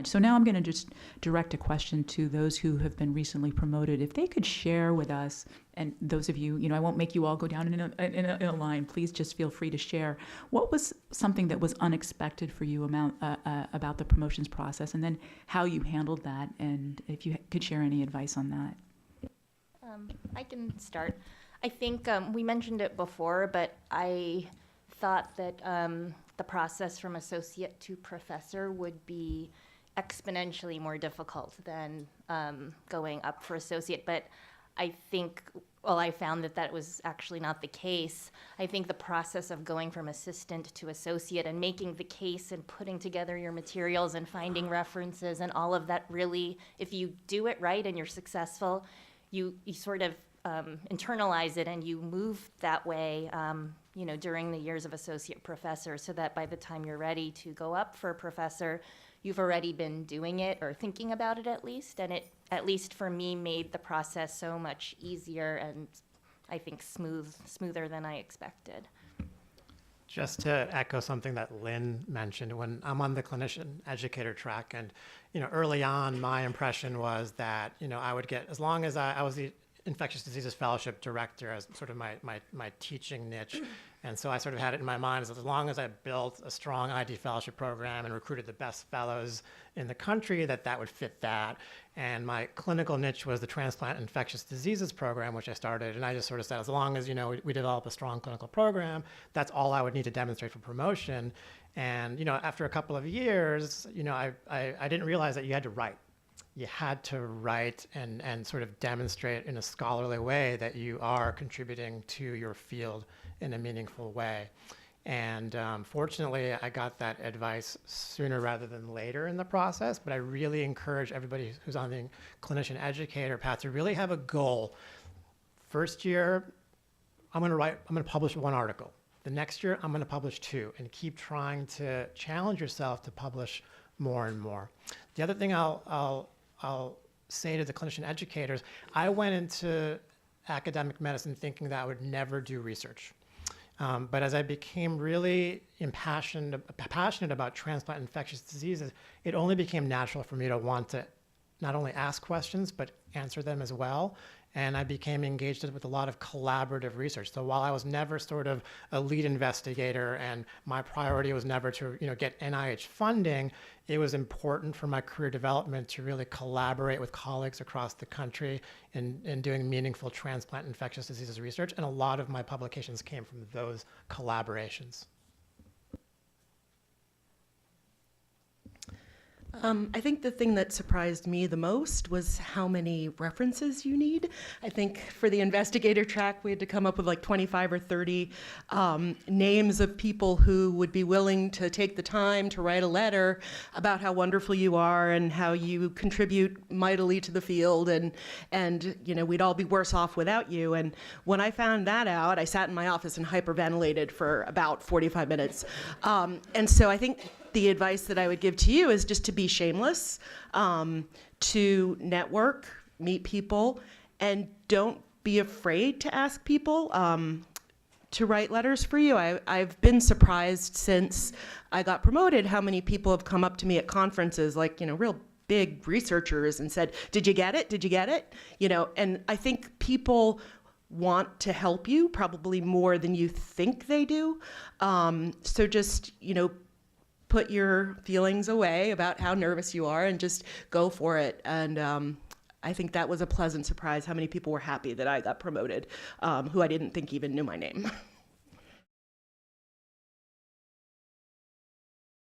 So now I'm going to just direct a question to those who have been recently promoted. If they could share with us, and those of you, I won't make you all go down in a line. Please just feel free to share. What was something that was unexpected for you about the promotions process, and then how you handled that, and if you could share any advice on that? I can start. I think we mentioned it before, but I thought that the process from associate to professor would be exponentially more difficult than going up for associate, but I think, I found that was actually not the case. I think the process of going from assistant to associate and making the case and putting together your materials and finding references and all of that, really, if you do it right and you're successful, you sort of internalize it and you move that way, during the years of associate professor, so that by the time you're ready to go up for professor, you've already been doing it or thinking about it at least. And it, at least for me, made the process so much easier and I think smoother than I expected. Just to echo something that Lynne mentioned, when I'm on the clinician educator track, and early on, my impression was that I would get, as long as I was the infectious diseases fellowship director as sort of my teaching niche. And so I sort of had it in my mind as long as I built a strong ID fellowship program and recruited the best fellows in the country, that would fit that. And my clinical niche was the transplant infectious diseases program, which I started. And I just sort of said, as long as, we develop a strong clinical program, that's all I would need to demonstrate for promotion. And, after a couple of years, I didn't realize that you had to write. You had to write and sort of demonstrate in a scholarly way that you are contributing to your field in a meaningful way. And fortunately, I got that advice sooner rather than later in the process, but I really encourage everybody who's on the clinician educator path to really have a goal. First year, I'm going to publish 1 article. The next year, I'm going to publish 2, and keep trying to challenge yourself to publish more and more. The other thing I'll say to the clinician educators, I went into academic medicine thinking that I would never do research. But as I became really passionate about transplant infectious diseases, it only became natural for me to want to not only ask questions, but answer them as well. And I became engaged with a lot of collaborative research. So while I was never sort of a lead investigator and my priority was never to get NIH funding, it was important for my career development to really collaborate with colleagues across the country in doing meaningful transplant infectious diseases research. And a lot of my publications came from those collaborations. I think the thing that surprised me the most was how many references you need. I think for the investigator track, we had to come up with like 25 or 30 names of people who would be willing to take the time to write a letter about how wonderful you are and how you contribute mightily to the field, and we'd all be worse off without you. And when I found that out, I sat in my office and hyperventilated for about 45 minutes. And so I think the advice that I would give to you is just to be shameless, to network, meet people, and don't be afraid to ask people to write letters for you. I've been surprised since I got promoted how many people have come up to me at conferences, like, real big researchers, and said, "Did you get it? Did you get it?" And I think people want to help you probably more than you think they do. So just, put your feelings away about how nervous you are and just go for it. And I think that was a pleasant surprise how many people were happy that I got promoted, who I didn't think even knew my name.